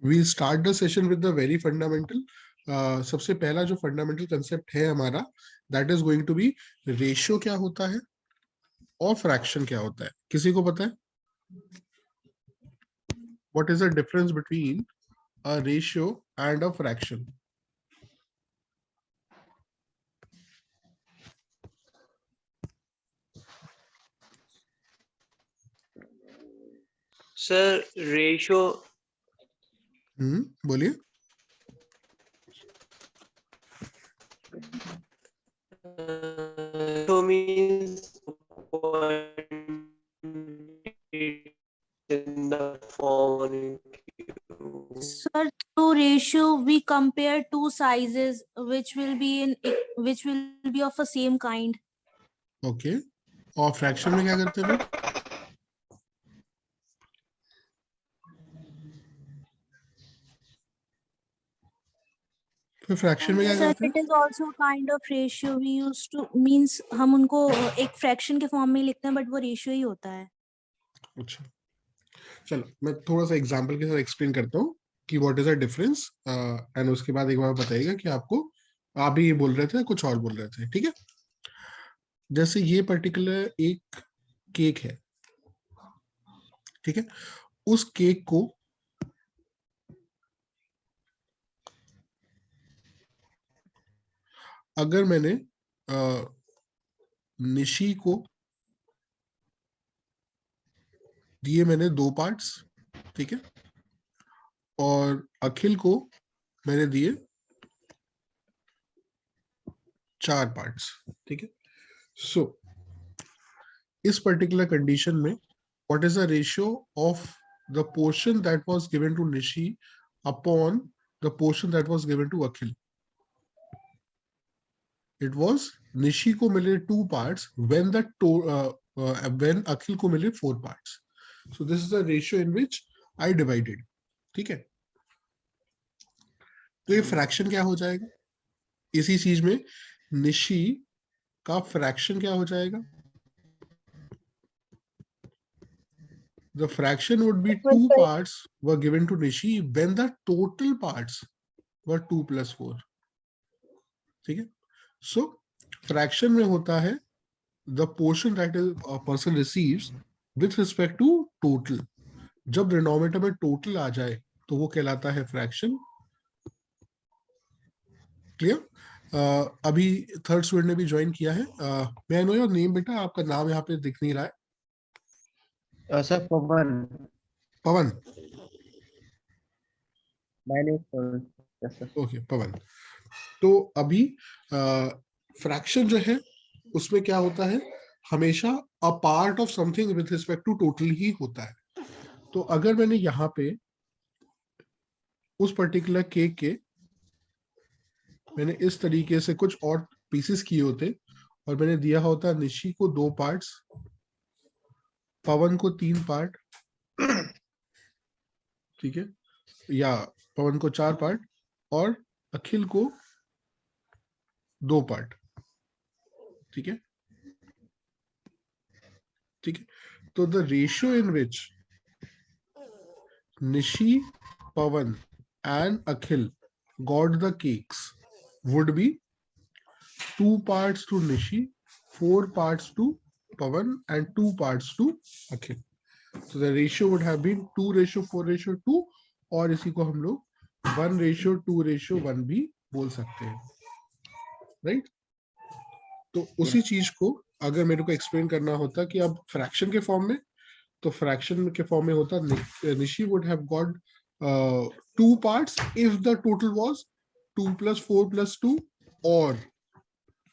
We start the session with the very fundamental. सबसे पहला जो फंडामेंटल कंसेप्ट है हमारा, that is going to be ratio क्या होता है और फ्रैक्शन क्या होता है. किसी को पता है what is the difference between a ratio and a fraction? Sir ratio बोलिए. means in the form. Sir, through ratio we compare two sizes which will be of the same kind. Okay. और fraction में क्या करते हैं फिर? फिर fraction में क्या Sir, करते हैं? it is also a kind of ratio we used to means हम उनको एक फ्रैक्शन के फॉर्म में लिखते हैं बट वो रेशियो ही होता है. अच्छा, चलो मैं थोड़ा सा एग्जांपल के साथ एक्सप्लेन करता हूँ कि what is the difference, and उसके बाद एक बार बताइएगा कि आपको, आप भी ये बोल रहे थे कुछ और बोल रहे थे, ठीक है? जैसे ये पर्टिकुलर एक केक है, ठीक है? उस केक को अगर मैंने निशी को दिए मैंने 2 पार्ट्स, ठीक है, और अखिल को मैंने दिए 4 पार्ट्स, ठीक है? सो इस पर्टिकुलर कंडीशन में what is the ratio of the portion that was given to Nishi upon the portion that was given to Akhil? It was Nishi को मिले 2 parts when when Akhil को मिले 4 parts. So this is the ratio in which I divided. ठीक है? तो ये fraction क्या हो जाएगा? इसी चीज में निशी का फ्रैक्शन क्या हो जाएगा? The fraction would be 2 parts were given to Nishi when the total parts were 2 plus 4. ठीक है? So fraction में होता है the portion that a person receives with respect to total. जब डिनोमिनेटर में टोटल आ जाए तो वो कहलाता है फ्रैक्शन. क्लियर? अभी थर्ड स्टूडेंट ने भी ज्वाइन किया है. मैं नो योर नेम बेटा, आपका नाम यहाँ पे दिख नहीं रहा है. Sir Pawan. Pawan. My name Pawan. Yes sir. Okay Pawan. तो अभी फ्रैक्शन जो है उसमें क्या होता है, हमेशा a part of something with respect to total ही होता है. तो अगर मैंने यहाँ पे उस पर्टिकुलर केक के मैंने इस तरीके से कुछ और पीसेस किए होते और मैंने दिया होता निशी को 2 पार्ट्स, पवन को 3 पार्ट, ठीक है, या पवन को 4 पार्ट और अखिल को 2 पार्ट, ठीक है, ठीक है. तो the ratio in which Nishi, Pawan and Akhil got the cakes would be 2 parts to Nishi, 4 parts to Pavan and 2 parts to Akhil. So the ratio would have been 2:4:2, और इसी को हम लोग 1:2:1 भी बोल सकते हैं, राइट? तो उसी चीज को अगर मेरे को एक्सप्लेन करना होता कि अब फ्रैक्शन के फॉर्म में, तो फ्रैक्शन के फॉर्म में होता Nishi would have got 2 parts if the total was 2 plus 4 plus 2, or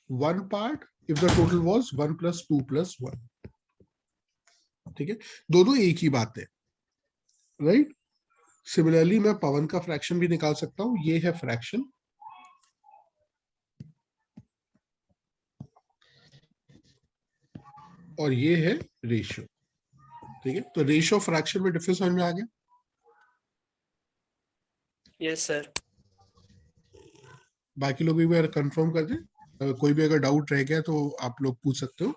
1 part if the total was 1 plus 2 plus 1. ठीक है, दोनों एक ही बात है, राइट? सिमिलरली मैं पवन का फ्रैक्शन भी निकाल सकता हूं. ये है फ्रैक्शन और ये है रेशियो. ठीक है, तो रेशियो फ्रैक्शन में डिफरेंस समझ में आ गया? Yes sir. बाकी लोग भी कंफर्म कर दें. कोई भी अगर डाउट रह गया तो आप लोग पूछ सकते हो.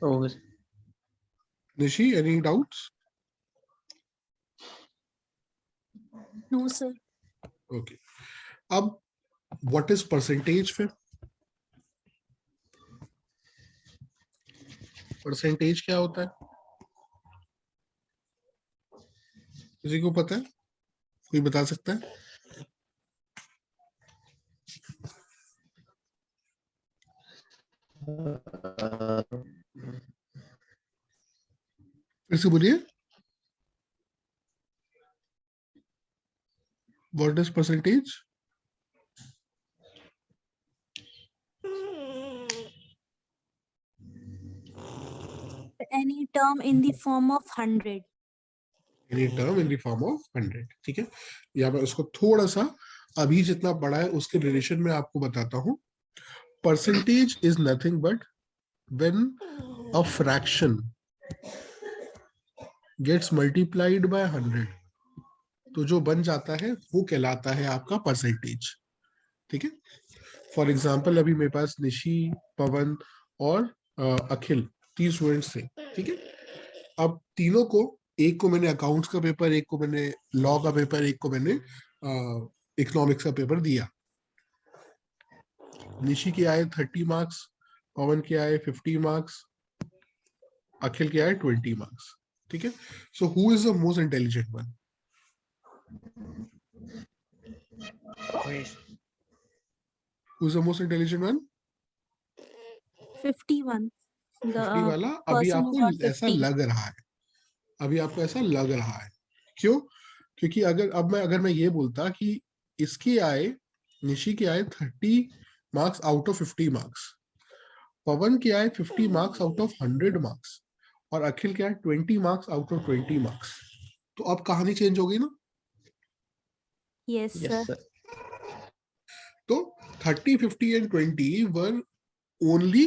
Okay. Nishi, any doubts? No, sir. Okay, अब व्हाट इज परसेंटेज? फिर परसेंटेज क्या होता है? किसी को पता है? कोई बता सकता है? फिर से बोलिए, what is percentage? Any term in the form of 100. Any term in the form of 100। ठीक है, यहाँ पर उसको थोड़ा सा अभी जितना पढ़ा है उसके रिलेशन में आपको बताता हूँ। Percentage is nothing but when a fraction gets multiplied by 100, तो जो बन जाता है वो कहलाता है आपका परसेंटेज। ठीक है, फॉर एग्जाम्पल अभी मेरे पास निशी, पवन और अखिल 3 स्टूडेंट्स थे। ठीक है, अब तीनों को, एक को मैंने अकाउंट्स का पेपर, एक को मैंने लॉ का पेपर, एक को मैंने इकोनॉमिक्स का पेपर दिया। निशी के आए 30 मार्क्स, पवन के आए 50 मार्क्स, अखिल के आए 20 मार्क्स। ठीक है, so who is the most intelligent one? Who is the most intelligent one? 51. 50 The वाला। अभी person who आपको got ऐसा 50. लग रहा है, अभी आपको ऐसा लग रहा है, क्यों? क्योंकि अगर मैं ये बोलता कि इसके आए, निशी के आए 30 मार्क्स आउट ऑफ 50 मार्क्स, पवन के आए 50 मार्क्स आउट ऑफ 100 मार्क्स, और अखिल के आए 20 मार्क्स आउट ऑफ 20 मार्क्स, तो अब कहानी चेंज हो गई ना? Yes, Yes, sir. sir. तो 30, 50 एंड 20 वर ओनली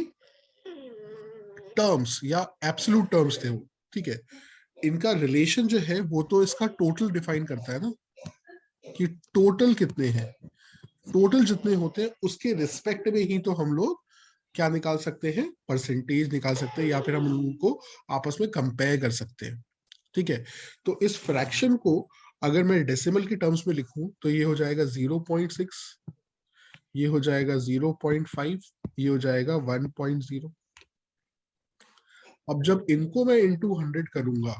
टर्म्स या एब्सोल्यूट टर्म्स थे वो। ठीक है, इनका रिलेशन जो है वो तो इसका टोटल डिफाइन करता है ना, कि टोटल कितने हैं। टोटल जितने होते हैं उसके रिस्पेक्ट में ही तो हम लोग क्या निकाल सकते हैं? परसेंटेज निकाल सकते हैं, या फिर हम लोगों को आपस में कंपेयर कर सकते हैं। ठीक है, तो इस फ्रैक्शन को अगर मैं डेसिमल के टर्म्स में लिखूं तो ये हो जाएगा 0.6, ये हो जाएगा 0.5, ये हो जाएगा 1.0। अब जब इनको मैं इंटू 100 करूंगा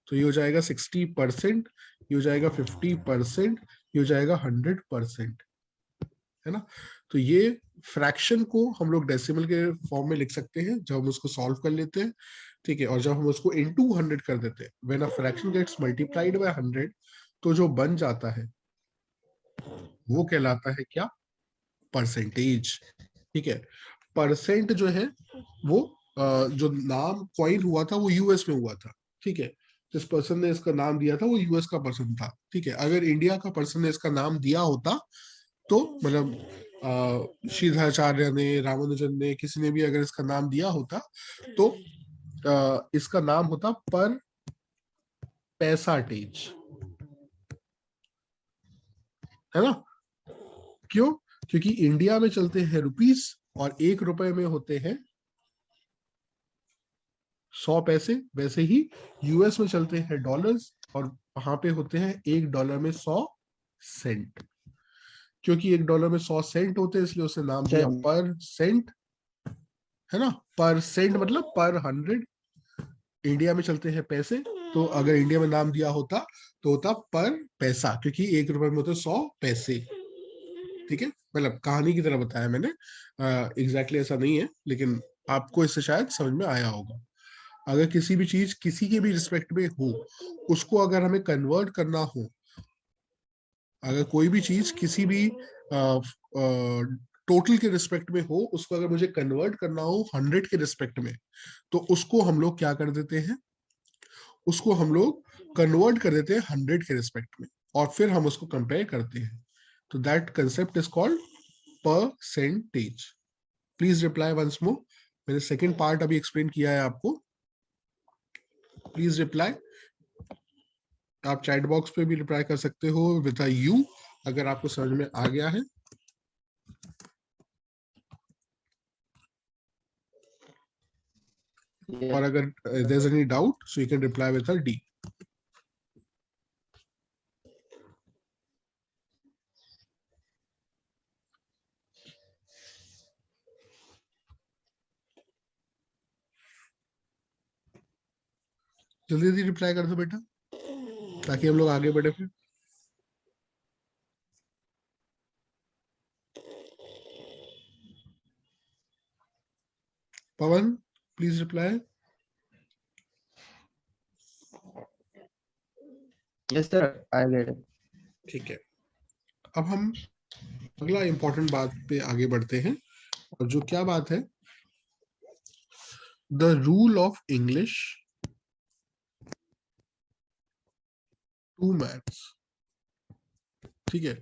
तो ये हो जाएगा 60%, ये हो जाएगा 50%, ये हो जाएगा 100%, है ना? तो ये फ्रैक्शन को हम लोग डेसिमल के फॉर्म में लिख सकते हैं जब हम उसको सॉल्व कर लेते हैं। ठीक है, और जब हम उसको इनटू 100 कर देते हैं, when a fraction gets multiplied by 100, तो जो बन जाता है वो कहलाता है क्या? परसेंटेज। ठीक है, परसेंट जो है वो जो नाम कॉइन हुआ था वो यूएस में हुआ था। ठीक है, जिस पर्सन ने इसका नाम दिया था वो यूएस का पर्सन था। ठीक है, अगर इंडिया का पर्सन ने इसका नाम दिया होता तो मतलब श्रीधराचार्य ने, रामानुजन ने, किसी ने भी अगर इसका नाम दिया होता तो इसका नाम होता पर पैसाटेज, है ना? क्यों? क्योंकि इंडिया में चलते हैं रुपीस और 1 रुपए में होते हैं 100 पैसे। वैसे ही यूएस में चलते हैं डॉलर्स और वहां पे होते हैं $1 में 100 सेंट। क्योंकि $1 में 100 सेंट होते हैं इसलिए उसे नाम दिया Sir, पर सेंट, है ना? पर सेंट मतलब पर 100। इंडिया में चलते हैं पैसे, तो अगर इंडिया में नाम दिया होता तो होता पर पैसा, क्योंकि 1 रुपए में होते 100 पैसे। ठीक है, मतलब कहानी की तरह बताया मैंने, एग्जैक्टली ऐसा नहीं है, लेकिन आपको इससे शायद समझ में आया होगा। अगर किसी भी चीज किसी के भी रिस्पेक्ट में हो, उसको अगर हमें कन्वर्ट करना हो, अगर कोई भी चीज किसी भी टोटल के रिस्पेक्ट में हो, उसको अगर मुझे कन्वर्ट करना हो 100 के रिस्पेक्ट में, तो उसको हम लोग क्या कर देते हैं? उसको हम लोग कन्वर्ट कर देते हैं 100 के रिस्पेक्ट में, और फिर हम उसको कंपेयर करते हैं। तो that concept is called percentage. Please reply once more. मैंने सेकेंड पार्ट अभी एक्सप्लेन किया है आपको, प्लीज रिप्लाई। आप चैट बॉक्स पे भी रिप्लाई कर सकते हो विद अ यू, अगर आपको समझ में आ गया है। yes, और अगर there is any doubt so you can reply with a D. जल्दी जल्दी रिप्लाई कर दो बेटा, ताकि हम लोग आगे बढ़े फिर। Pawan, please reply. Yes, sir. I get it. ठीक है, अब हम अगला इंपॉर्टेंट बात पे आगे बढ़ते हैं, और जो क्या बात है, the rule of English to maths. ठीक है,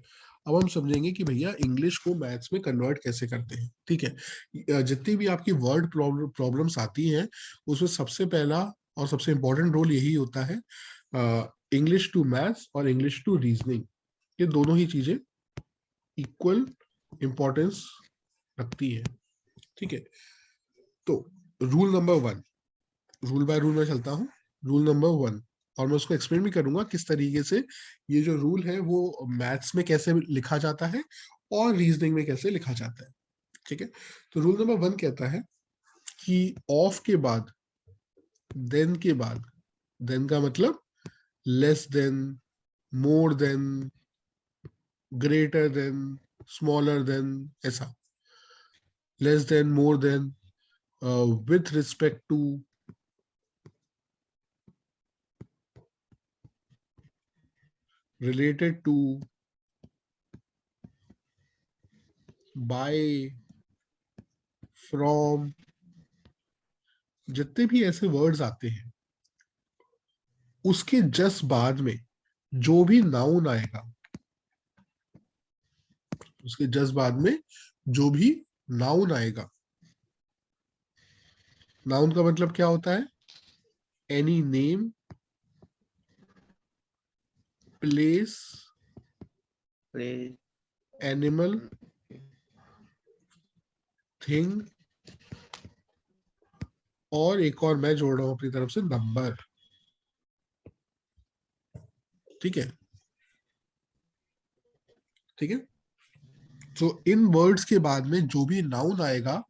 अब हम समझेंगे कि भैया इंग्लिश को मैथ्स में कन्वर्ट कैसे करते हैं। ठीक है, जितनी भी आपकी वर्ड प्रॉब्लम्स आती हैं, उसमें सबसे पहला और सबसे इंपॉर्टेंट रोल यही होता है, इंग्लिश टू मैथ्स और इंग्लिश टू रीजनिंग। ये दोनों ही चीजें इक्वल इंपॉर्टेंस रखती है। ठीक है, तो rule number 1, rule by rule में चलता हूँ। रूल नंबर 1, और मैं उसको एक्सप्लेन भी करूंगा किस तरीके से ये जो रूल है वो मैथ्स में कैसे लिखा जाता है और रीजनिंग में कैसे लिखा जाता है। ठीक है, तो रूल नंबर 1 कहता है कि ऑफ के बाद, देन के बाद, देन का मतलब less than, more than, greater than, smaller than, ऐसा। Less than, more than, with respect to, related to, by, from, जितने भी ऐसे वर्ड्स आते हैं, उसके जस्ट बाद में जो भी नाउन आएगा, उसके जस्ट बाद में जो भी नाउन आएगा, नाउन का मतलब क्या होता है? Any name, place, Please. Animal, thing, और एक और मैं जोड़ रहा हूं अपनी तरफ से, नंबर। ठीक है, ठीक है, तो इन वर्ड्स के बाद में जो भी नाउन आएगा,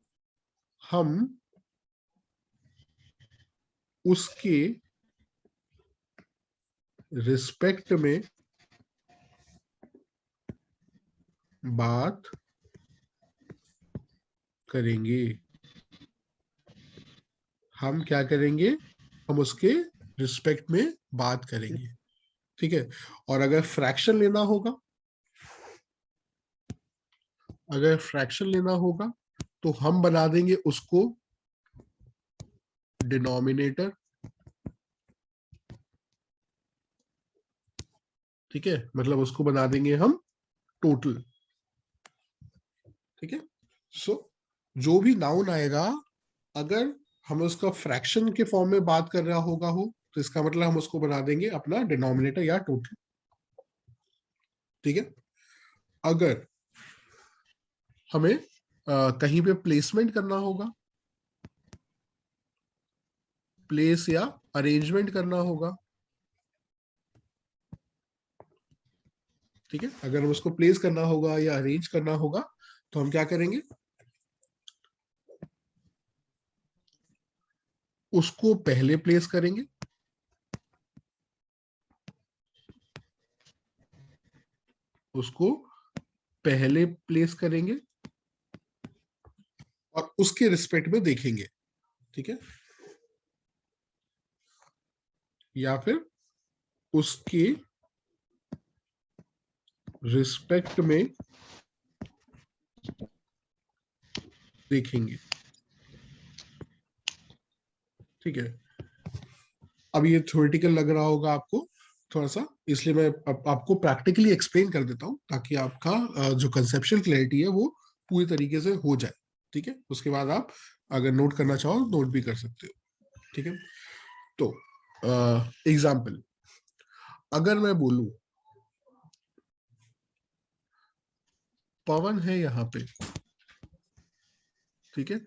हम उसके रिस्पेक्ट में बात करेंगे। हम क्या करेंगे? हम उसके रिस्पेक्ट में बात करेंगे। ठीक है, और अगर फ्रैक्शन लेना होगा, अगर फ्रैक्शन लेना होगा तो हम बना देंगे उसको डिनोमिनेटर। ठीक है, मतलब उसको बना देंगे हम टोटल। ठीक है, सो जो भी नाउन आएगा, अगर हमें उसका फ्रैक्शन के फॉर्म में बात कर रहा होगा हो, तो इसका मतलब हम उसको बना देंगे अपना डिनोमिनेटर या टोटल। ठीक है, अगर हमें कहीं पे प्लेसमेंट करना होगा, प्लेस या अरेंजमेंट करना होगा, ठीक है, अगर हम उसको प्लेस करना होगा या अरेंज करना होगा, तो हम क्या करेंगे? उसको पहले प्लेस करेंगे, उसको पहले प्लेस करेंगे और उसके रिस्पेक्ट में देखेंगे। ठीक है, या फिर उसके रिस्पेक्ट में देखेंगे। ठीक है, अब ये थ्योरेटिकल लग रहा होगा आपको थोड़ा सा, इसलिए मैं आपको प्रैक्टिकली एक्सप्लेन कर देता हूं, ताकि आपका जो कंसेप्चुअल क्लैरिटी है वो पूरी तरीके से हो जाए। ठीक है, उसके बाद आप अगर नोट करना चाहो नोट भी कर सकते हो। ठीक है, तो एग्जाम्पल, अगर मैं बोलूं पवन है यहाँ पे, ठीक है,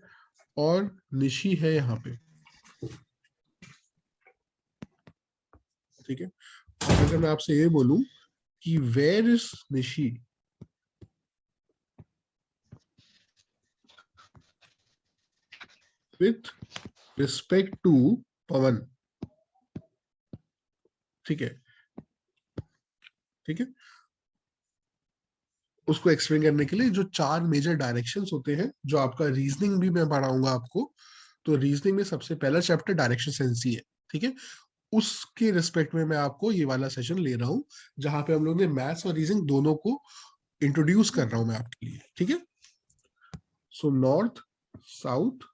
और निशी है यहाँ पे, ठीक है, और अगर मैं आपसे ये बोलूं कि where is Nishi, with respect to Pawan, ठीक है, ठीक है। उसको एक्सप्लेन करने के लिए जो 4 मेजर डायरेक्शंस होते हैं, जो आपका रीजनिंग भी मैं पढ़ाऊंगा आपको, तो रीजनिंग में सबसे पहला चैप्टर डायरेक्शन सेंस ही है, ठीक है। उसके रिस्पेक्ट में मैं आपको ये वाला सेशन ले रहा हूं, जहां पे हम लोग ने मैथ्स और रीजनिंग दोनों को इंट्रोड्यूस कर रहा हूं मैं आपके लिए, ठीक है। सो नॉर्थ, साउथ,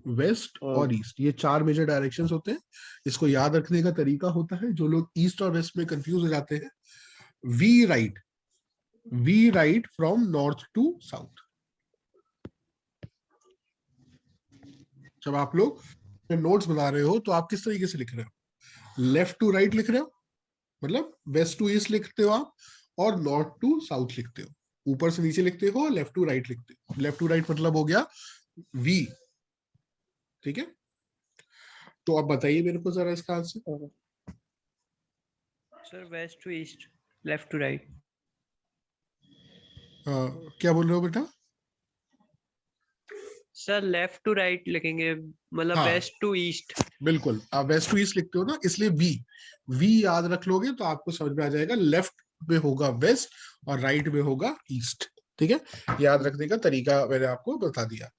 वेस्ट और ईस्ट, ये 4 मेजर डायरेक्शंस होते हैं। इसको याद रखने का तरीका होता है, जो लोग ईस्ट और वेस्ट में कंफ्यूज हो जाते हैं, we write from north to south. जब आप लोग नोट्स बना रहे हो तो आप किस तरीके से लिख रहे हो? लेफ्ट टू राइट लिख रहे हो, मतलब वेस्ट टू ईस्ट लिखते हो आप, और नॉर्थ टू साउथ लिखते हो। ऊपर से नीचे लिखते हो, लेफ्ट टू राइट लिखते हो। लेफ्ट टू राइट मतलब हो गया वी, ठीक है। तो अब बताइए मेरे को जरा इसका answer. Sir west to east, left to right. क्या बोल रहे हो बेटा? सर लेफ्ट टू राइट लिखेंगे, मतलब हाँ। West to east. बिल्कुल, आप वेस्ट टू ईस्ट लिखते हो ना, इसलिए वी याद रख लोगे तो आपको समझ में आ जाएगा। लेफ्ट में होगा वेस्ट और राइट में होगा ईस्ट, ठीक है। याद रखने का तरीका मैंने आपको बता दिया,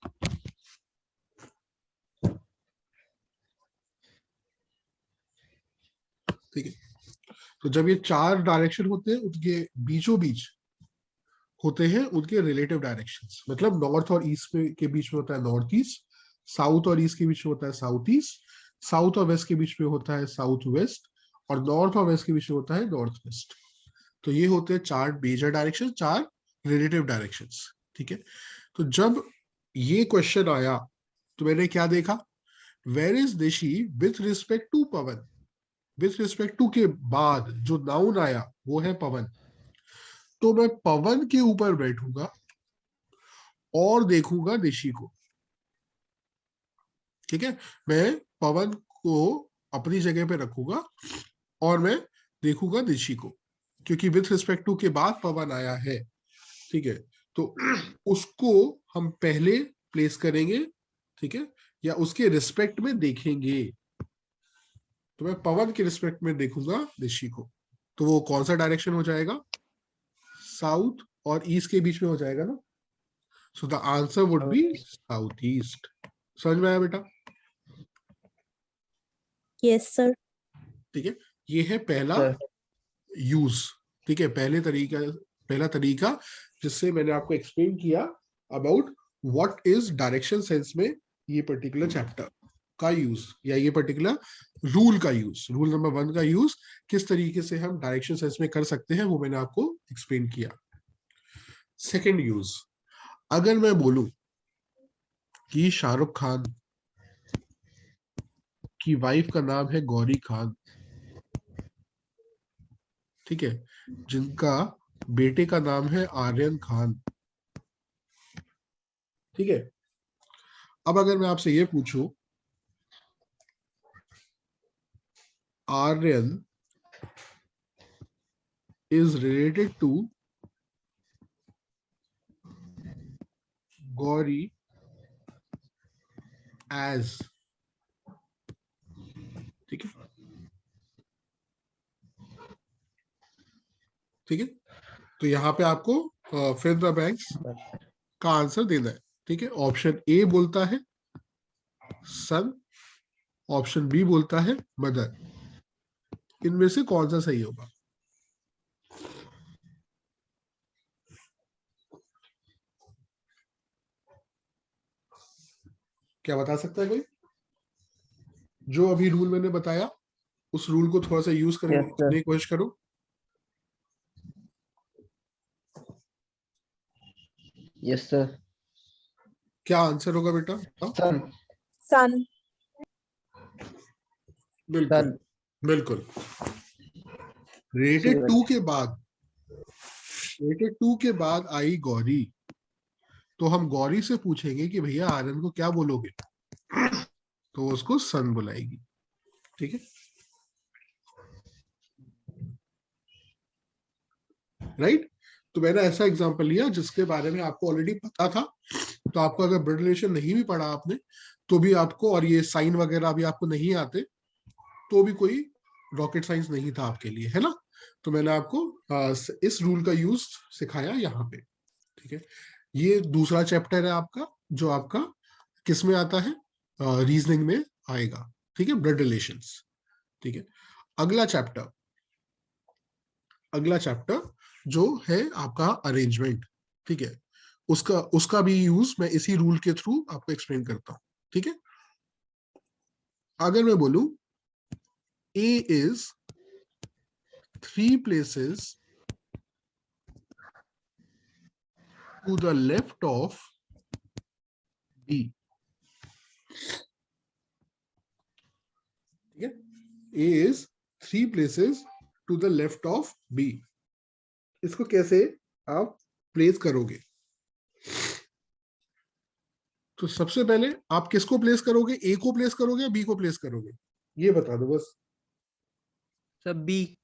ठीक है। तो जब ये 4 डायरेक्शन होते हैं, उनके बीचों बीच होते हैं उनके रिलेटिव डायरेक्शंस। मतलब नॉर्थ और ईस्ट के बीच में होता है नॉर्थ ईस्ट, साउथ और ईस्ट के बीच में होता है साउथ ईस्ट, साउथ और वेस्ट के बीच में होता है साउथ वेस्ट, और नॉर्थ और वेस्ट के बीच में होता है नॉर्थ वेस्ट। तो ये होते हैं 4 मेजर डायरेक्शन, 4 रिलेटिव डायरेक्शंस, ठीक है। तो जब ये क्वेश्चन आया तो मैंने क्या देखा, where is Dishi with respect to Pawan. With respect to के बाद जो नाउन आया वो है पवन। तो मैं पवन के ऊपर बैठूंगा और देखूंगा दिशी को, ठीक है। मैं पवन को अपनी जगह पे रखूंगा और मैं देखूंगा दिशी को, क्योंकि विथ रिस्पेक्ट टू के बाद पवन आया है, ठीक है। तो उसको हम पहले प्लेस करेंगे, ठीक है, या उसके रिस्पेक्ट में देखेंगे। तो मैं पवन के रिस्पेक्ट में देखूंगा दिशी को, तो वो कौन सा डायरेक्शन हो जाएगा? साउथ और ईस्ट के बीच में हो जाएगा ना। So the answer would be south east. समझ में आया बेटा? Yes, sir. ठीक है, ये है पहला यूज, ठीक है। पहला तरीका जिससे मैंने आपको एक्सप्लेन किया about what is direction sense में ये पर्टिकुलर चैप्टर का यूज, या ये पर्टिकुलर रूल का यूज, रूल नंबर 1 का यूज किस तरीके से हम डायरेक्शन सेंस में कर सकते हैं, वो मैंने आपको एक्सप्लेन किया। सेकंड यूज, अगर मैं बोलूं कि शाहरुख खान की वाइफ का नाम है गौरी खान, ठीक है, जिनका बेटे का नाम है आर्यन खान, ठीक है। अब अगर मैं आपसे ये पूछूं, Aryan is related to Gauri as, ठीक है, ठीक है। तो यहां पे आपको फिल द ब्लैंक्स का आंसर देना है, ठीक है। ऑप्शन ए बोलता है सन, ऑप्शन बी बोलता है मदर। इनमें से कौन सा सही होगा? क्या बता सकता है कोई? जो अभी रूल मैंने बताया उस रूल को थोड़ा सा यूज करने की कोशिश करो। Yes sir. क्या आंसर होगा बेटा? सन। Sun. बिल्कुल, बिल्कुल। रेटेड 2 के बाद, रेटेड 2 के बाद आई गौरी, तो हम गौरी से पूछेंगे कि भैया आर्यन को क्या बोलोगे, तो वो उसको सन बुलाएगी, ठीक है, राइट। तो मैंने ऐसा एग्जांपल लिया जिसके बारे में आपको ऑलरेडी पता था, तो आपको अगर ब्लड रिलेशन नहीं भी पढ़ा आपने तो भी आपको, और ये साइन वगैरह भी आपको नहीं आते तो भी कोई रॉकेट साइंस नहीं था आपके लिए, है ना। तो मैंने आपको इस रूल का यूज सिखाया यहाँ पे, ठीक है। ये दूसरा चैप्टर है आपका, जो आपका किस में आता है, रीजनिंग में आएगा, ठीक है, ब्लड रिलेशंस, ठीक है। अगला चैप्टर, अगला चैप्टर जो है आपका अरेंजमेंट, ठीक है, उसका उसका भी यूज मैं इसी रूल के थ्रू आपको एक्सप्लेन करता हूं, ठीक है। अगर मैं बोलूं A is 3 places to the left of B, ठीक है, A is 3 places to the left of B, इसको कैसे आप प्लेस करोगे? तो सबसे पहले आप किसको प्लेस करोगे, ए को प्लेस करोगे या बी को प्लेस करोगे, ये बता दो बस। सब बी।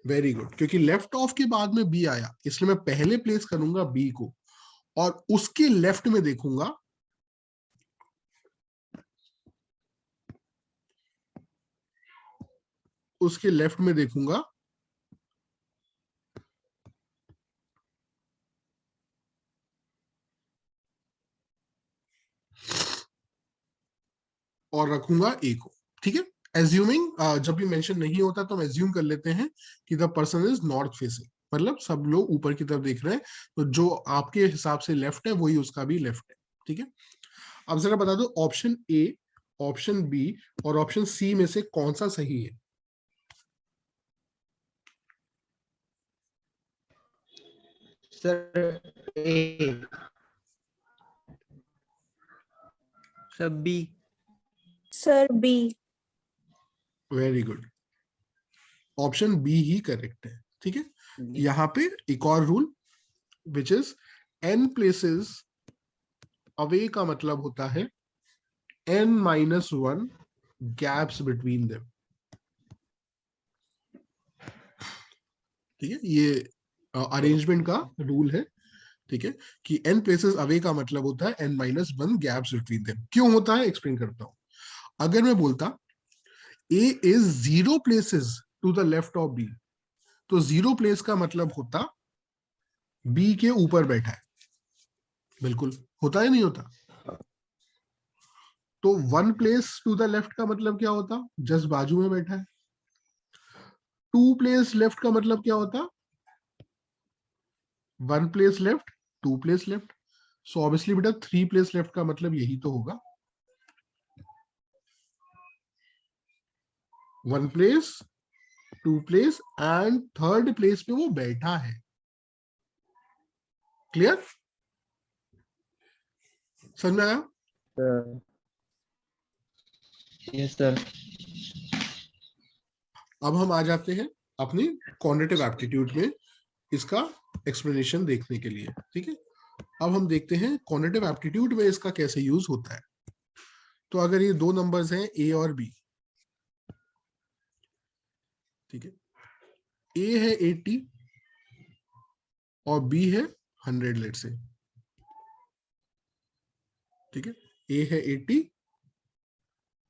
वेरी गुड, क्योंकि लेफ्ट ऑफ के बाद में बी आया, इसलिए मैं पहले प्लेस करूंगा बी को, और उसके लेफ्ट में देखूंगा उसके लेफ्ट में देखूंगा और रखूंगा ए को, ठीक है। एज्यूमिंग जब भी मेंशन नहीं होता तो हम एज्यूम कर लेते हैं कि the person is north facing, मतलब सब लोग ऊपर की तरफ देख रहे हैं, तो जो आपके हिसाब से लेफ्ट है वही उसका भी लेफ्ट है, ठीक है। अब जरा बता दो ऑप्शन ए, ऑप्शन बी और ऑप्शन सी में से कौन सा सही है? Sir A. सब B. Sir, B. Very good, option B ही करेक्ट है, ठीक है। यहाँ पे एक और rule which is n places away का मतलब होता है n-1 गैप्स बिटवीन देम, ठीक है। ये अरेंजमेंट का रूल है, ठीक है, कि n प्लेसेस अवे का मतलब होता है n-1 गैप्स बिटवीन देम। क्यों होता है एक्सप्लेन करता हूं। अगर मैं बोलता a is 0 places to the left of b, तो 0 प्लेस का मतलब होता b के ऊपर बैठा है, बिल्कुल होता है, नहीं होता। तो 1 प्लेस टू द लेफ्ट का मतलब क्या होता, जस्ट बाजू में बैठा है। 2 प्लेस लेफ्ट का मतलब क्या होता, 1 place left, 2 place left. So obviously बेटा 3 प्लेस लेफ्ट का मतलब यही तो होगा, 1 place, 2 place and 3rd place पे वो बैठा है। क्लियर, समझ में आया? Yes sir. अब हम आ जाते हैं अपनी क्वांटिटेटिव एप्टीट्यूड में इसका एक्सप्लेनेशन देखने के लिए, ठीक है। अब हम देखते हैं क्वांटिटेटिव एप्टीट्यूड में इसका कैसे यूज होता है। तो अगर ये दो नंबर्स हैं ए और बी, ठीक है, ए है 80 और बी है 100 लेट से, ठीक है, ए है 80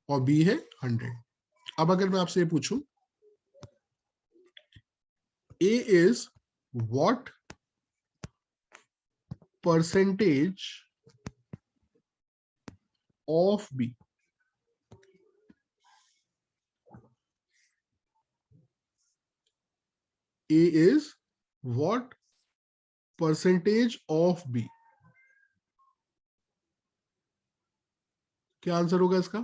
और बी है 100। अब अगर मैं आपसे ये पूछूं A is what percentage of B, A is what percentage of B, क्या आंसर होगा इसका?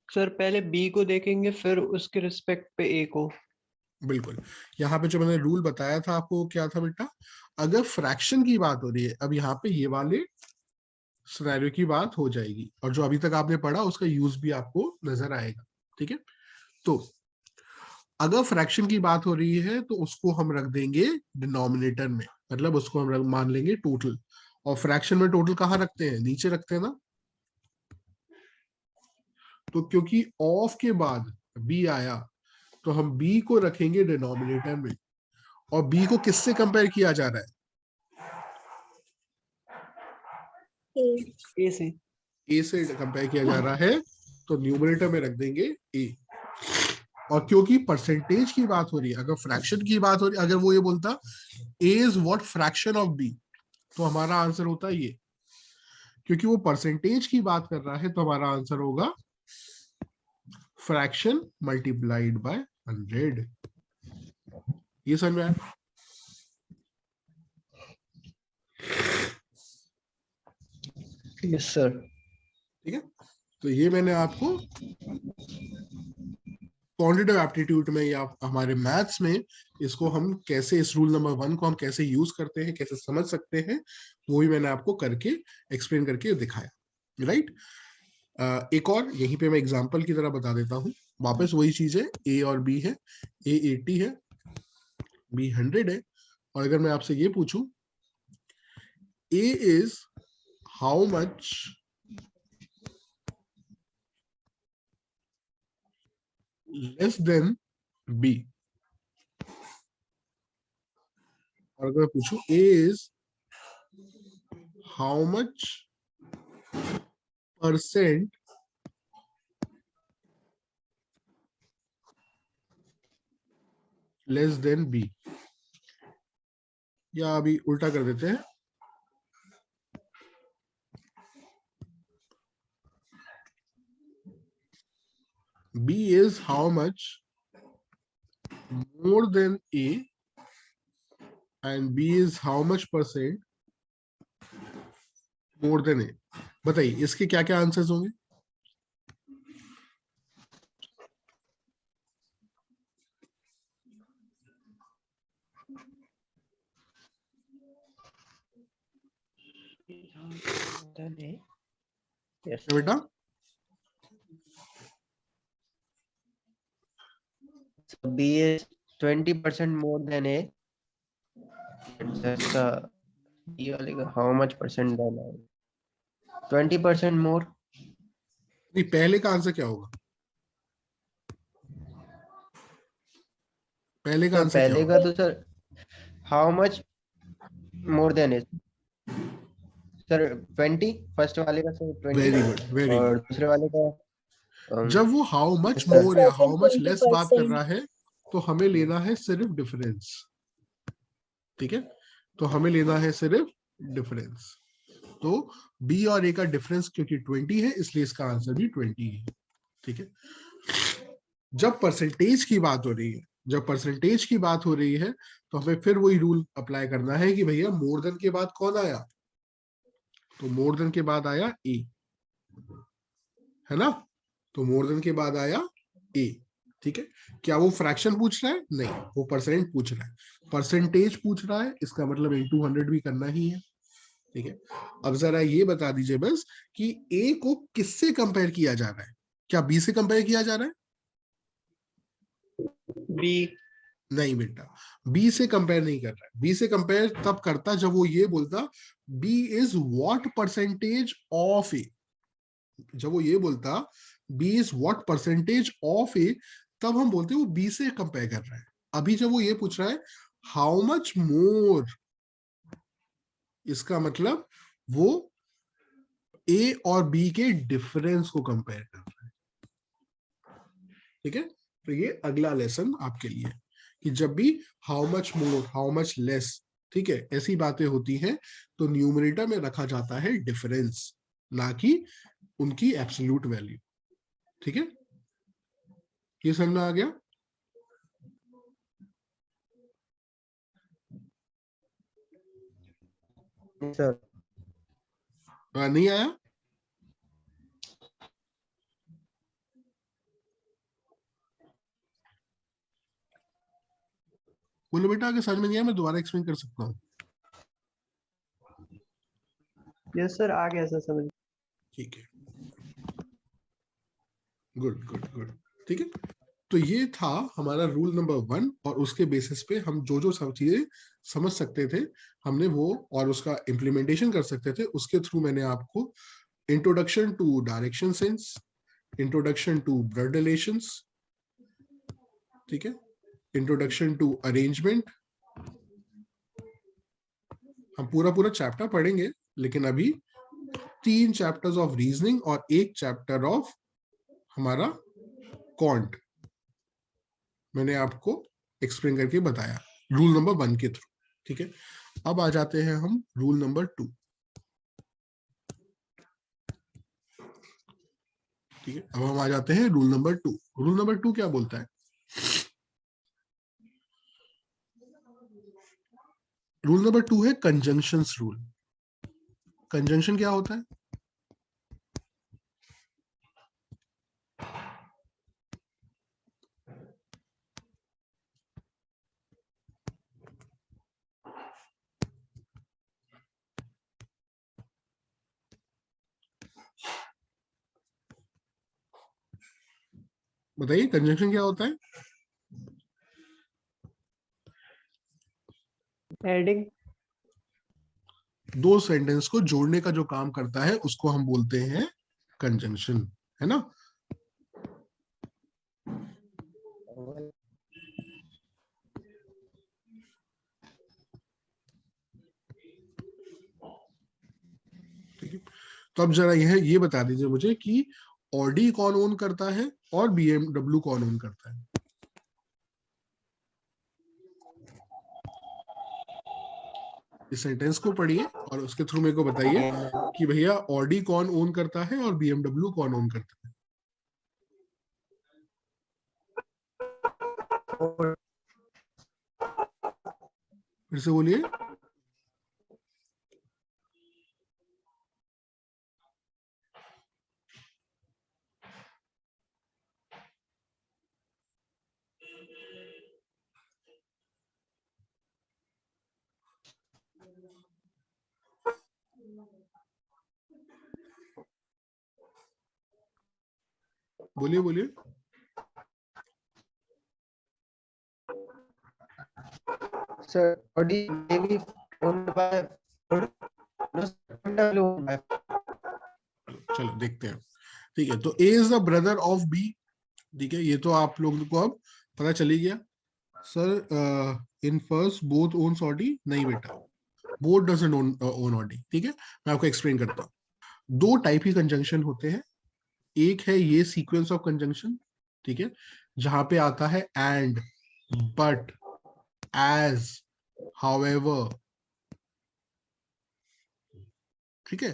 सर पहले बी को देखेंगे फिर उसके रिस्पेक्ट पे ए को। बिल्कुल, यहाँ पे जो मैंने रूल बताया था आपको क्या था बेटा, अगर फ्रैक्शन की बात हो रही है, अब यहाँ पे ये वाले सिनेरियो की बात हो जाएगी, और जो अभी तक आपने पढ़ा उसका यूज भी आपको नजर आएगा, ठीक है। तो अगर फ्रैक्शन की बात हो रही है तो उसको हम रख देंगे डिनोमिनेटर में, मतलब उसको हम मान लेंगे टोटल, और फ्रैक्शन में टोटल कहाँ रखते हैं, नीचे रखते हैं ना। तो क्योंकि ऑफ के बाद बी आया तो हम बी को रखेंगे डिनोमिनेटर में, और बी को किससे कंपेयर किया जा रहा है? ए से। ए से कंपेयर किया जा रहा है, तो न्यूमरेटर में रख देंगे ए। और क्योंकि परसेंटेज की बात हो रही है, अगर फ्रैक्शन की बात हो रही है, अगर वो ये बोलता A is what fraction of B, तो हमारा आंसर होता ये। क्योंकि वो परसेंटेज की बात कर रहा है, तो हमारा आंसर होगा फ्रैक्शन मल्टीप्लाइड बाय 100। ये समझ में आया? Yes sir. ठीक है, तो ये मैंने आपको क्वांटिटेटिव एप्टीट्यूड में या हमारे मैथ्स में इसको हम कैसे, इस रूल नंबर 1 को हम कैसे यूज करते हैं, कैसे समझ सकते हैं, वो भी मैंने आपको करके एक्सप्लेन करके दिखाया, राइट। एक और यहीं पे मैं एग्जांपल की तरह बता देता हूं, वापस वही चीज है, ए और बी है, ए 80 है, बी 100 है। और अगर मैं आपसे ये पूछूं A is how much less than B, और अगर मैं पूछूं A is how much percent less than B, या अभी उल्टा कर देते हैं, B is how much more than A and B is how much percent more than A। बताइए इसके क्या क्या आंसर्स होंगे? यस क्या बेटा? So B is 20% more than A. That's B वाले का how much percent than A? 20% more. नहीं, पहले का आंसर क्या होगा? पहले का तो आंसर क्या पहले होगा? का तो sir how much more than A? Sir 20 first वाले का सर 20 वेरी गुड, वेरी और गुड। दूसरे वाले का जब वो हाउ मच सर मोर या हाउ मच लेस बात कर 20%। रहा है, तो हमें लेना है सिर्फ डिफरेंस, ठीक है, तो हमें लेना है सिर्फ डिफरेंस। तो बी और ए का डिफरेंस क्योंकि 20 है, इसलिए इसका आंसर भी 20 है, ठीक है। जब परसेंटेज की बात हो रही है, जब परसेंटेज की बात हो रही है, तो हमें फिर वही रूल अप्लाई करना है कि भैया मोर देन के बाद कौन आया, तो मोर देन के बाद आया ए, है ना, तो मोर देन के बाद आया ए, ठीक है। क्या वो फ्रैक्शन पूछ रहा है? नहीं, वो परसेंट पूछ रहा है, परसेंटेज पूछ रहा है, इसका मतलब इनटू 100 भी करना ही है, ठीक है। अब जरा ये बता दीजिए बस कि ए को किससे कंपेयर किया जा रहा है? क्या बी से कंपेयर किया जा रहा है? बी। नहीं बेटा, बी से कंपेयर नहीं कर रहा है। बी से कंपेयर तब करता जब वो ये बोलता B is what percentage of A, जब वो ये बोलता B is what percentage of A, तब हम बोलते वो बी से कंपेयर कर रहा है। अभी जब वो ये पूछ रहा है हाउ मच मोर, इसका मतलब वो ए और बी के डिफरेंस को कंपेयर कर रहा है, ठीक है। तो ये अगला लेसन आपके लिए कि जब भी how much more, how much less, ठीक है, ऐसी बातें होती हैं, तो न्यूमरेटर में रखा जाता है डिफरेंस, ना कि उनकी एब्सोल्यूट वैल्यू, ठीक है। ये समझ में आ गया? सर नहीं आया? बोलो बेटा, अगर समझ में नहीं आया मैं दोबारा एक्सप्लेन कर सकता हूँ। यस सर, आ गया सर समझ। ठीक है, गुड गुड गुड, ठीक है। तो ये था हमारा रूल नंबर 1, और उसके बेसिस पे हम जो जो सब चीजें समझ सकते थे हमने वो, और उसका इम्प्लीमेंटेशन कर सकते थे, उसके थ्रू मैंने आपको introduction to direction sense, introduction to blood relations, ठीक है, इंट्रोडक्शन टू अरेंजमेंट, हम पूरा पूरा चैप्टर पढ़ेंगे, लेकिन अभी 3 चैप्टर्स ऑफ रीजनिंग और 1 चैप्टर ऑफ हमारा क्वांट मैंने आपको एक्सप्लेन करके बताया रूल नंबर 1 के थ्रू। ठीक है, अब आ जाते हैं हम रूल नंबर 2। ठीक है, अब हम आ जाते हैं रूल नंबर 2। रूल नंबर 2 क्या बोलता है? रूल नंबर 2 है कंजंक्शंस रूल। कंजंक्शन क्या होता है? बताइए, कंजंक्शन क्या होता है? एडिंग। दो सेंटेंस को जोड़ने का जो काम करता है उसको हम बोलते हैं कंजंक्शन, है ना? ठीक है, तो अब जरा ये बता दीजिए मुझे कि ऑडी कौन ओन करता है और बीएमडब्ल्यू कौन ओन करता है? इस सेंटेंस को पढ़िए और उसके थ्रू मेरे को बताइए कि भैया ऑडी कौन ओन करता है और बीएमडब्ल्यू कौन ओन करता है? फिर से बोलिए। बोलिए बोलिए। Sir, Audi may be owned by no, BMW owned by चलो देखते हैं। ठीक है, तो A is the brother of B. ठीक है, ये तो आप लोगों को अब पता चल ही गया। Sir in first both ones ऑडी? नहीं बेटा, बोथ डजंट ओन ऑडी। ठीक है, मैं आपको एक्सप्लेन करता हूँ। दो टाइप की कंजंक्शन होते हैं। एक है ये सीक्वेंस ऑफ कंजंक्शन, ठीक है, जहां पे आता है एंड, बट, एज, हाउएवर। ठीक है,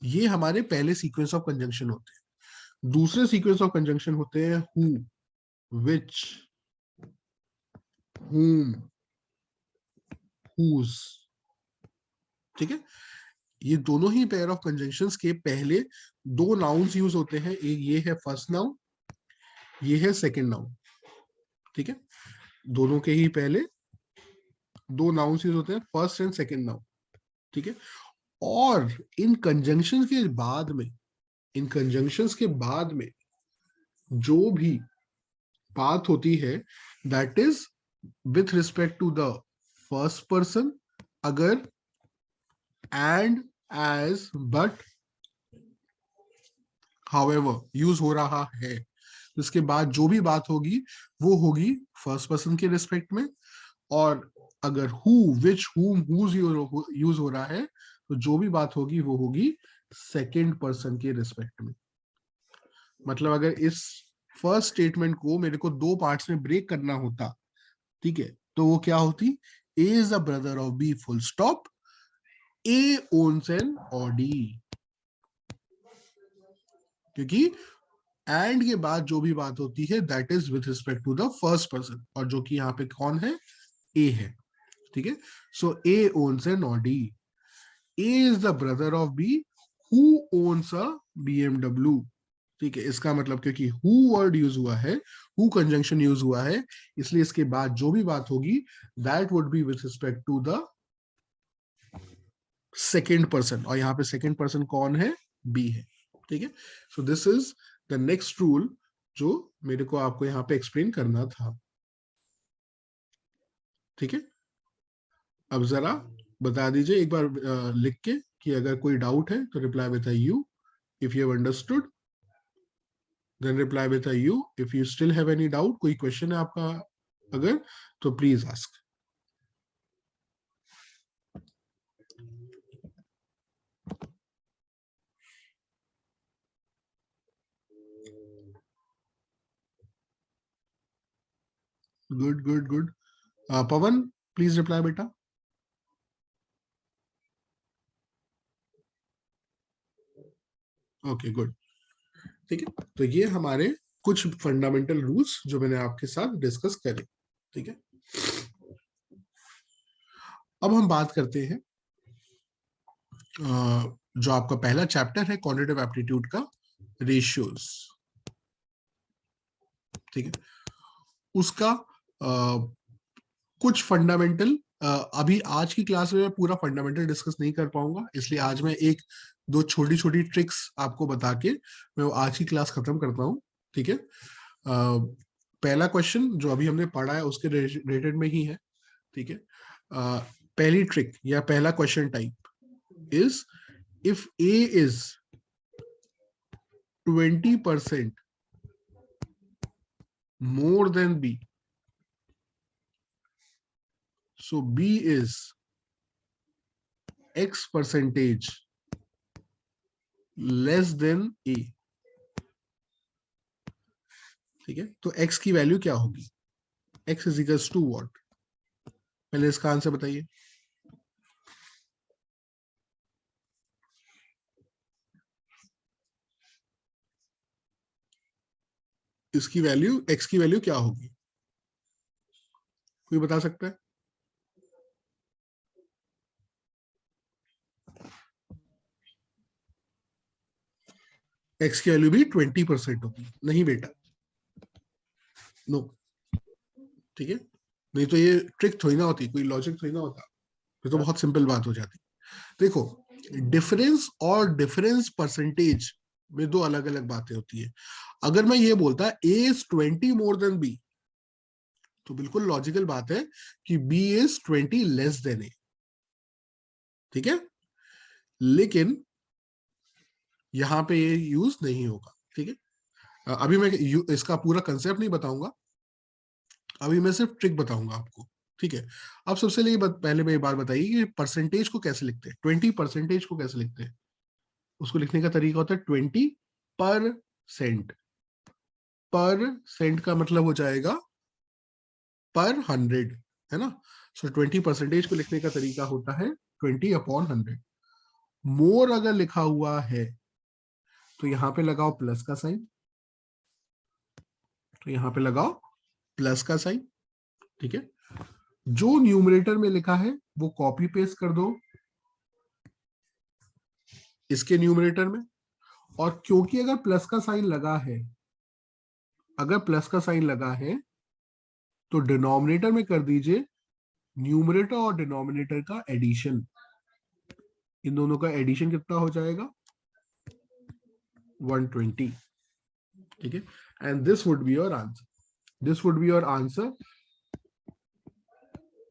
ये हमारे पहले सीक्वेंस ऑफ कंजंक्शन होते हैं। दूसरे सीक्वेंस ऑफ कंजंक्शन होते हैं हु, विच, whom, whose। ठीक है, ये दोनों ही पेयर ऑफ कंजंक्शंस के पहले दो नाउन्स यूज होते हैं। एक ये है फर्स्ट नाउन, ये है सेकंड नाउन। ठीक है, दोनों के ही पहले दो नाउन्स यूज होते हैं, फर्स्ट एंड सेकंड नाउन। ठीक है, और इन कंजंक्शंस के बाद में, इन कंजंक्शंस के बाद में जो भी बात होती है that is with respect to the first person, अगर and, as, but, however use हो रहा है, उसके बाद जो भी बात होगी वो होगी फर्स्ट पर्सन के रिस्पेक्ट में। और अगर हु, विच, हुम, हुज यूज हो रहा है तो जो भी बात होगी वो होगी सेकंड पर्सन के रिस्पेक्ट में। मतलब अगर इस फर्स्ट स्टेटमेंट को मेरे को दो पार्ट्स में ब्रेक करना होता, ठीक है, तो वो क्या होती? A is the brother of B, full stop, A owns an Audi. क्योंकि एंड के बाद जो भी बात होती है that is with respect to the first person, और जो कि यहाँ पे कौन है? ए है। ठीक है, so A owns an Audi. A is the brother of B who owns a BMW. ठीक है, इसका मतलब क्योंकि हु वर्ड यूज हुआ है, हु कंजंक्शन यूज हुआ है, इसलिए इसके बाद जो भी बात होगी that would be with respect to the second person, और यहाँ पे सेकेंड पर्सन कौन है? बी है। ठीक है, so this is the next rule जो मेरे को आपको यहाँ पे एक्सप्लेन करना था। ठीक है, अब जरा बता दीजिए एक बार लिख के कि अगर कोई डाउट है तो reply with a U if you have understood, then reply with a U if you still have any doubt. कोई क्वेश्चन है आपका अगर, तो please ask. Good good good. Pawan, please reply बेटा. Okay good. ठीक है, तो ये हमारे कुछ फंडामेंटल रूल्स जो मैंने आपके साथ डिस्कस करे. ठीक है, अब हम बात करते हैं जो आपका पहला चैप्टर है क्वांटिटेटिव एप्टीट्यूड का, रेशियोज. ठीक है, उसका कुछ फंडामेंटल, अभी आज की क्लास में मैं पूरा फंडामेंटल डिस्कस नहीं कर पाऊंगा, इसलिए आज मैं एक दो छोटी छोटी ट्रिक्स आपको बता के मैं वो आज की क्लास खत्म करता हूँ. ठीक है, पहला क्वेश्चन जो अभी हमने पढ़ा है उसके रिलेटेड में ही है. ठीक है, पहली ट्रिक या पहला question type is, if A is 20% more than B, so B is X percentage less than A. ठीक है, तो X की वैल्यू क्या होगी? X is equals to what? पहले इसका आंसर बताइए. इसकी वैल्यू, X की वैल्यू क्या होगी? कोई बता सकता है? X की वैल्यू भी 20% होगी. नहीं बेटा, नो. ठीक है, नहीं तो ये ट्रिक थोड़ी ना होती, कोई लॉजिक थोड़ी ना होता, ये तो बहुत सिंपल बात हो जाती. देखो, डिफरेंस और डिफरेंस परसेंटेज में दो अलग अलग बातें होती है. अगर मैं ये बोलता A is 20 more than B, तो बिल्कुल लॉजिकल बात है कि B is 20 less than A. ठीक है, लेकिन यहां पे ये यूज नहीं होगा. ठीक है, अभी मैं इसका पूरा कंसेप्ट नहीं बताऊंगा, अभी मैं सिर्फ ट्रिक बताऊंगा आपको. ठीक है, अब सबसे पहले मैं ये बात बताइए कि परसेंटेज को कैसे लिखते हैं, 20% को कैसे लिखते हैं. उसको लिखने का तरीका होता है 20%. परसेंट का मतलब हो जाएगा पर 100, है ना. सो 20% को लिखने का तरीका होता है 20/100. मोर अगर लिखा हुआ है तो यहां पे लगाओ प्लस का साइन, तो यहां पे लगाओ प्लस का साइन. ठीक है, जो न्यूमरेटर में लिखा है वो कॉपी पेस्ट कर दो इसके न्यूमरेटर में. और क्योंकि अगर प्लस का साइन लगा है, अगर प्लस का साइन लगा है तो डिनोमिनेटर में कर दीजिए न्यूमरेटर और डिनोमिनेटर का एडिशन. इन दोनों का एडिशन कितना हो जाएगा? 120. ठीक है, and this would be your answer. This would be your answer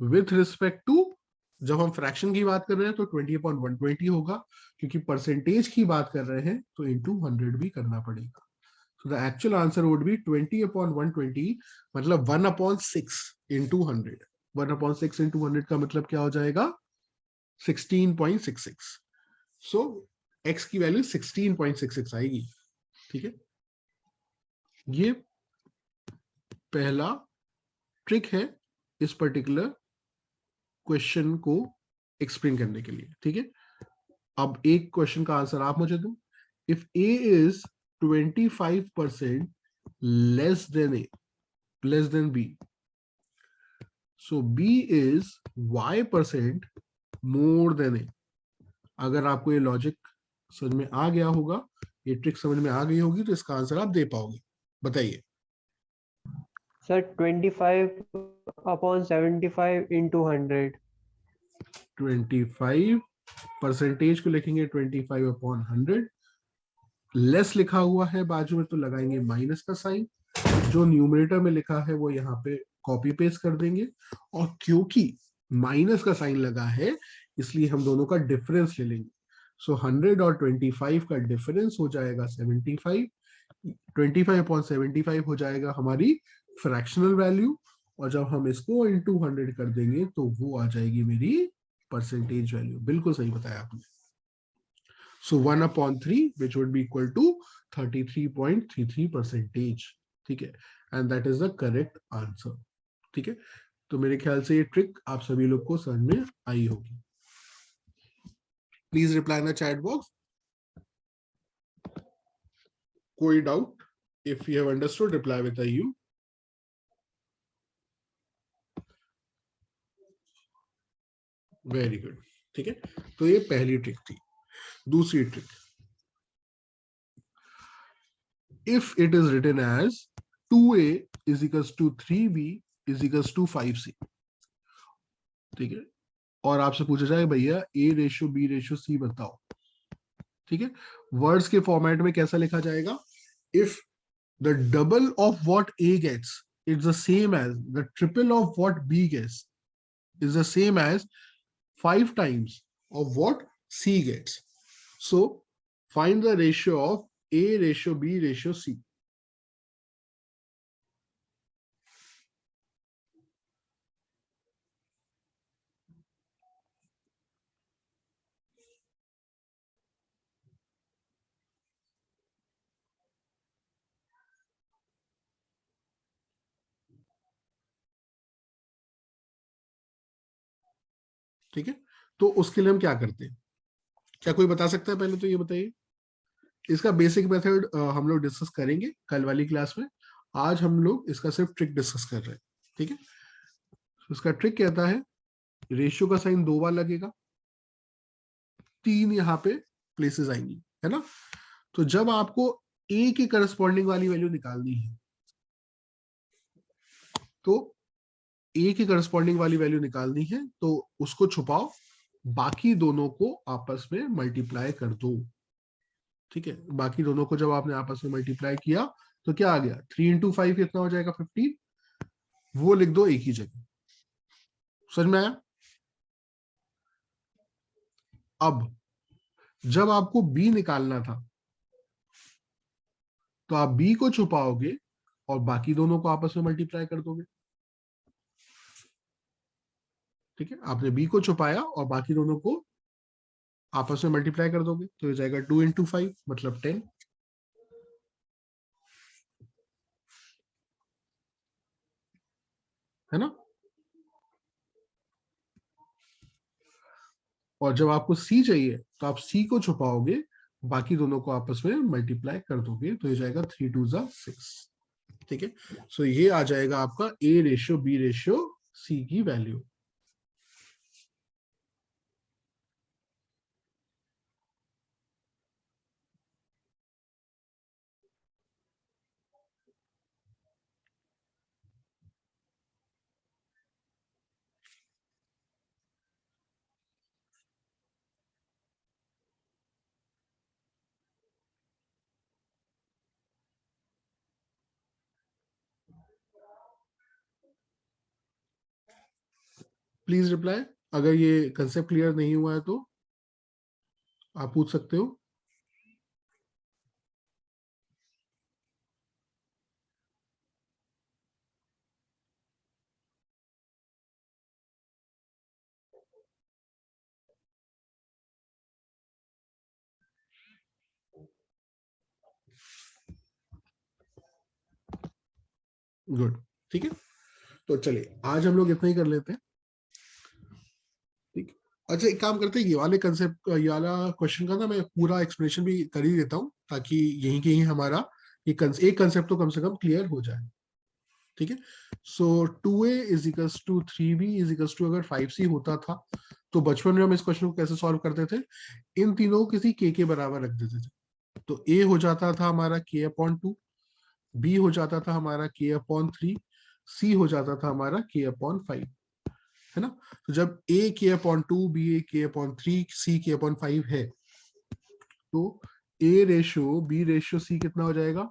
with respect to, जब हम फ्रैक्शन की बात कर रहे हैं तो 20/120 होगा, क्योंकि परसेंटेज की बात कर रहे हैं तो into 100 भी करना पड़ेगा. So the actual answer would be 20/120, मतलब 1/6 into 100. 1/6 into 100 का मतलब क्या हो जाएगा? 16.66. So x की वैल्यू 16.66 आएगी. ठीक है, ये पहला ट्रिक है इस पर्टिकुलर क्वेश्चन को एक्सप्लेन करने के लिए. ठीक है, अब एक क्वेश्चन का आंसर आप मुझे दो. If A is 25% less than B, so B is Y% more than A. अगर आपको ये लॉजिक समझ में आ गया होगा, ये ट्रिक समझ में आ गई होगी, तो इसका आंसर आप दे पाओगे. बताइए. Sir 25/75 into 100. 25% को लिखेंगे 25/100. लेस लिखा हुआ है बाजू में तो लगाएंगे माइनस का साइन. जो न्यूमरेटर में लिखा है वो यहाँ पे कॉपी पेस्ट कर देंगे, और क्योंकि माइनस का साइन लगा है इसलिए हम दोनों का डिफरेंस ले लेंगे. सो 100 और 25 का डिफरेंस हो जाएगा 75. 25/75 हो जाएगा हमारी फ्रैक्शनल वैल्यू, और जब हम इसको into 100 कर देंगे तो वो आ जाएगी मेरी परसेंटेज वैल्यू. बिल्कुल सही बताया आपने. So 1/3, which would be equal to 33.33%. ठीक है, and that is the correct answer. ठीक है, तो मेरे ख्याल से ये ट्रिक आप सभी लोग को समझ में आई होगी. Please reply in the chat box. कोई doubt? If you have understood reply with U. Very good. ठीक है, तो ये पहली ट्रिक थी. दूसरी trick, if it is written as 2a is equals to 3b is equals to 5c. ठीक है, और आपसे पूछा जाए भैया a ratio b ratio c बताओ. ठीक है, वर्ड्स के फॉर्मेट में कैसा लिखा जाएगा? If the double of what a gets is the same as the triple of what b gets is the same as 5 times of what c gets. So find the ratio of a ratio b ratio c. ठीक है, तो उसके लिए हम क्या करते हैं? क्या कोई बता सकता है? पहले तो ये बताइए. इसका बेसिक मेथड हम लोग डिस्कस करेंगे कल वाली क्लास में. आज हम लोग इसका सिर्फ ट्रिक डिस्कस कर रहे हैं. ठीक है, इसका ट्रिक कहता है रेशियो का साइन 2 बार लगेगा, 3 यहाँ पे प्लेसेस आएंगी, है ना. तो जब आपको a के करस्पॉन्डिंग वाली वैल्यू निकालनी है, तो a की करस्पॉन्डिंग वाली वैल्यू निकालनी है, तो उसको छुपाओ, बाकी दोनों को आपस में मल्टीप्लाई कर दो. ठीक है, बाकी दोनों को जब आपने आपस में मल्टीप्लाई किया तो क्या आ गया? 3 into 5 कितना हो जाएगा? 15. वो लिख दो एक ही जगह. समझ में आया? अब जब आपको b निकालना था, तो आप b को छुपाओगे और बाकी दोनों को आपस में मल्टीप्लाई कर दोगे. ठीक है, आपने b को छुपाया और बाकी दोनों को आपस में मल्टीप्लाई कर दोगे, तो हो जाएगा 2 into 5 मतलब 10. है ना. और जब आपको c चाहिए तो आप c को छुपाओगे, बाकी दोनों को आपस में मल्टीप्लाई कर दोगे, तो हो जाएगा 3 2 6. ठीक है, सो ये आ जाएगा आपका a ratio b ratio c की वैल्यू. Please reply. अगर ये कंसेप्ट क्लियर नहीं हुआ है तो आप पूछ सकते हो. गुड. ठीक है, तो चलिए आज हम लोग इतना ही कर लेते हैं. ठीक. अच्छा, एक काम करते हैं, ये वाले कंसेप्ट, ये वाला क्वेश्चन का ना मैं पूरा एक्सप्लेनेशन भी कर ही देता हूँ, ताकि यहीं कहीं हमारा एक कंसेप्ट तो कम से कम क्लियर हो जाए. ठीक है, so 2a is equals to 3b is equals to, अगर 5c होता था तो बचपन में हम इस क्वेश्चन को कैसे सॉल्व करते थे? इन तीनों को किसी k के बराबर रख देते थे. तो a हो जाता था हमारा k/2, b हो जाता था हमारा k/3, c हो जाता था हमारा k/5. है ना. तो जब a k/2, b k/3, c k/5 है, तो a ratio b ratio c कितना हो जाएगा?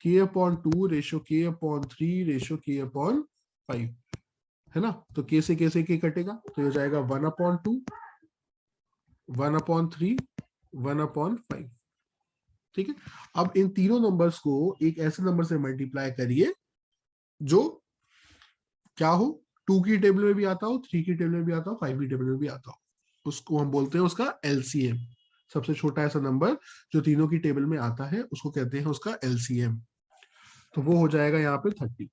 k/2 ratio k/3 ratio k/5. है ना. तो k से k से k कटेगा, तो हो जाएगा 1/2, 1/3, 1/5. ठीक है, अब इन तीनों नंबर्स को एक ऐसे नंबर से मल्टीप्लाई करिए जो क्या हो, 2 की टेबल में भी आता हो, 3 की टेबल में भी आता हो, 5 की टेबल में भी आता हो. उसको हम बोलते हैं उसका LCM. सबसे छोटा ऐसा नंबर जो तीनों की टेबल में आता है उसको कहते हैं उसका LCM. तो वो हो जाएगा यहाँ पे 30.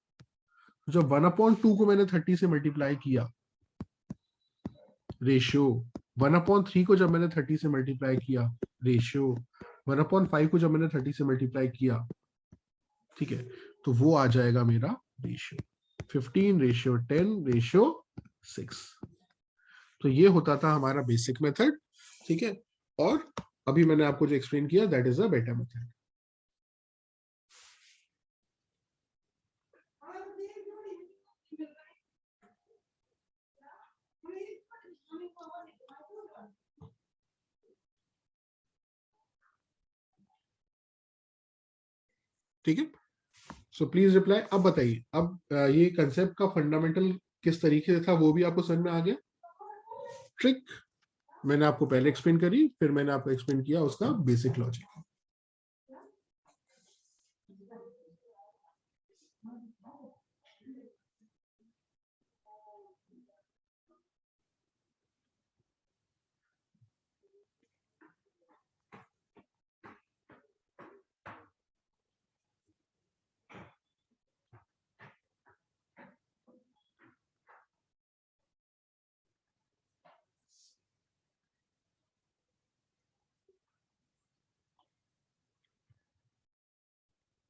तो जब 1/2 को मैंने 30 से मल्टीप्लाई किया, रेशियो 1/3 को जब मैंने 30 से मल्टीप्लाई किया, रेशियो 1/5 को जब मैंने 30 से मल्टीप्लाई किया, ठीक है, तो वो आ जाएगा मेरा रेशियो 15:10:6। तो ये होता था हमारा बेसिक मेथड, ठीक है। और अभी मैंने आपको जो एक्सप्लेन किया, दैट इज अ बेटा मेथड। ठीक है, सो प्लीज रिप्लाई। अब बताइए, अब ये कंसेप्ट का फंडामेंटल किस तरीके से था वो भी आपको समझ में आ गया। ट्रिक मैंने आपको पहले एक्सप्लेन करी, फिर मैंने आपको एक्सप्लेन किया उसका basic logic.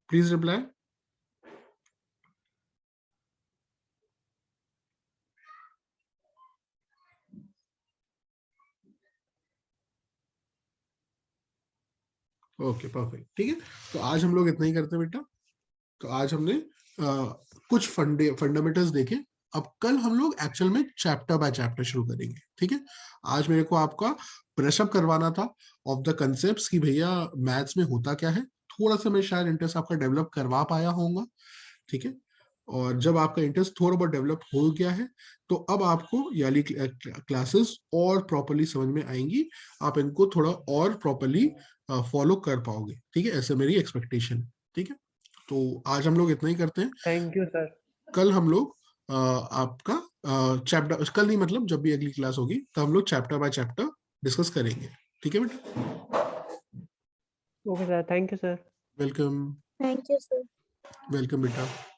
Please reply. Okay perfect, ठीक है। तो आज हम लोग इतना ही करते हैं बेटा। तो आज हमने कुछ फंडामेंटल्स देखे। अब कल हम लोग एक्चुअल में चैप्टर बाय चैप्टर शुरू करेंगे, ठीक है। आज मेरे को आपका ब्रशअप करवाना था ऑफ द कंसेप्ट्स कि भैया मैथ्स में होता क्या है। थोड़ा सा मैं शायद इंटरेस्ट आपका डेवलप करवा पाया होऊंगा, ठीक है। और जब आपका इंटरेस्ट थोड़ा बहुत डेवलप हो गया है, तो अब आपको यानी क्लासेस और प्रॉपर्ली समझ में आएंगी, आप इनको थोड़ा और प्रॉपर्ली फॉलो कर पाओगे, ठीक है। ऐसे मेरी एक्सपेक्टेशन, ठीक है। तो आज हम लोग इतना ही करते हैं। Thank you sir. कल हम लोग आपका चैप्टर, कल नहीं मतलब जब भी अगली क्लास होगी तो हम लोग चैप्टर बाय चैप्टर डिस्कस करेंगे, ठीक है बेटा। Okay sir, thank you sir. Welcome. Thank you, sir. Welcome बेटा।